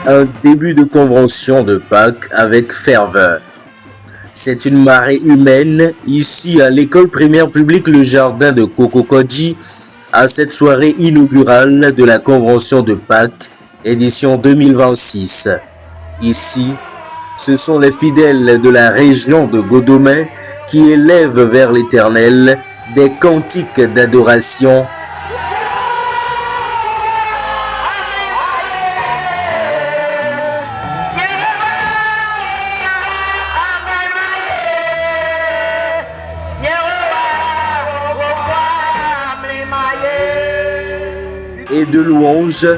un début de convention de Pâques avec ferveur. C'est une marée humaine ici à l'école primaire publique Le Jardin de Kokokodji à cette soirée inaugurale de la convention de Pâques, édition 2026. Ici, ce sont les fidèles de la région de Godomè qui élèvent vers l'Éternel des cantiques d'adoration. Et de louanges,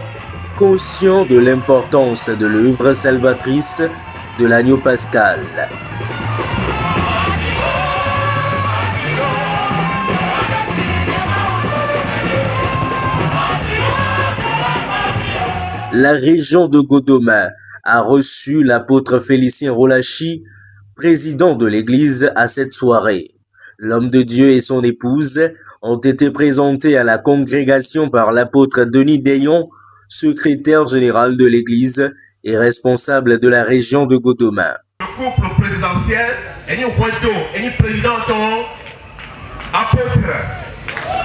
conscients de l'importance de l'œuvre salvatrice de l'agneau pascal. La région de Godomè a reçu l'apôtre Félicien Rolachi, président de l'église, à cette soirée. L'homme de Dieu et son épouse ont été présentés à la congrégation par l'apôtre Denis Dayon, secrétaire général de l'église et responsable de la région de Godomè. Le couple présidentiel est un président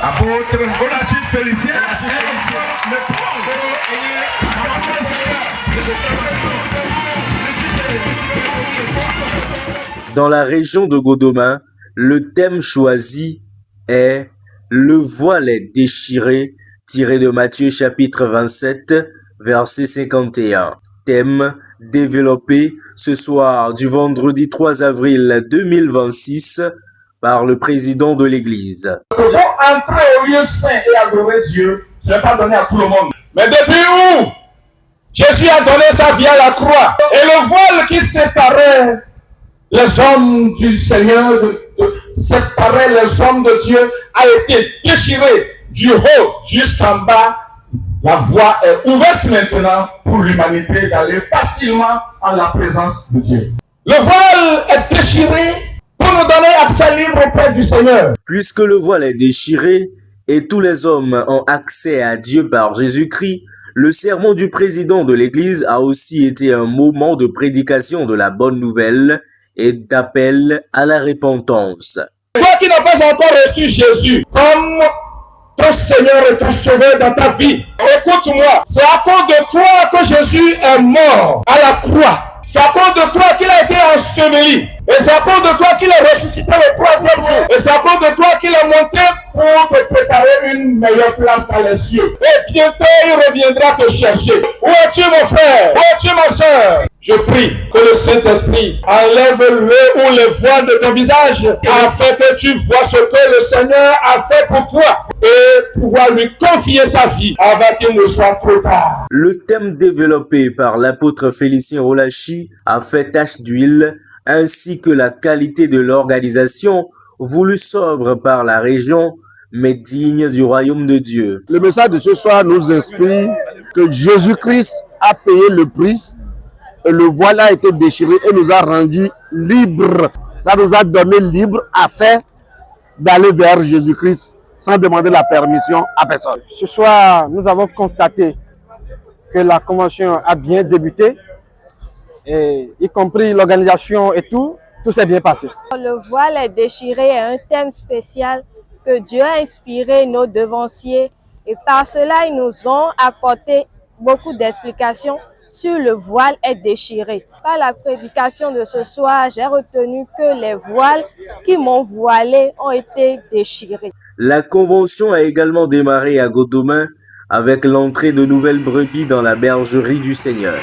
apôtre Rolachi Félicien. Dans la région de Godomè, le thème choisi est « Le voile est déchiré » tiré de Matthieu chapitre 27, verset 51. Thème développé ce soir du vendredi 3 avril 2026 par le président de l'église. Pour entrer au lieu saint et adorer Dieu, ce n'est pas donné à tout le monde. Mais depuis où Jésus a donné sa vie à la croix et le voile qui séparait les hommes du Seigneur, séparait les hommes de Dieu, a été déchiré du haut jusqu'en bas. La voie est ouverte maintenant pour l'humanité d'aller facilement en la présence de Dieu. Le voile est déchiré pour nous donner accès libre auprès du Seigneur. Puisque le voile est déchiré et tous les hommes ont accès à Dieu par Jésus-Christ, le sermon du président de l'Église a aussi été un moment de prédication de la bonne nouvelle et d'appel à la repentance. Toi qui n'as pas encore reçu Jésus comme ton Seigneur et ton Sauveur dans ta vie, écoute-moi, c'est à cause de toi que Jésus est mort à la croix. C'est à cause de toi qu'il a été enseveli. Et c'est à cause de toi qu'il est ressuscité le troisième jour. Et c'est à cause de toi qu'il est monté pour te préparer une meilleure place dans les cieux. Et bientôt il reviendra te chercher. Où es-tu mon frère? Où es-tu ma soeur? Je prie que le Saint-Esprit enlève le ou les voiles de ton visage afin que tu vois ce que le Seigneur a fait pour toi et pouvoir lui confier ta vie avant qu'il ne soit trop tard. Le thème développé par l'apôtre Félicien Rolachi a fait tache d'huile ainsi que la qualité de l'organisation voulue sobre par la région mais digne du royaume de Dieu. Le message de ce soir nous inspire que Jésus-Christ a payé le prix et le voile a été déchiré et nous a rendus libres. Ça nous a donné libre assez d'aller vers Jésus-Christ sans demander la permission à personne. Ce soir, nous avons constaté que la convention a bien débuté, et y compris l'organisation et tout s'est bien passé. Le voile est déchiré est un thème spécial que Dieu a inspiré nos devanciers et par cela ils nous ont apporté beaucoup d'explications sur le voile est déchiré. Par la prédication de ce soir, j'ai retenu que les voiles qui m'ont voilé ont été déchirés. La convention a également démarré à Godomè avec l'entrée de nouvelles brebis dans la bergerie du Seigneur.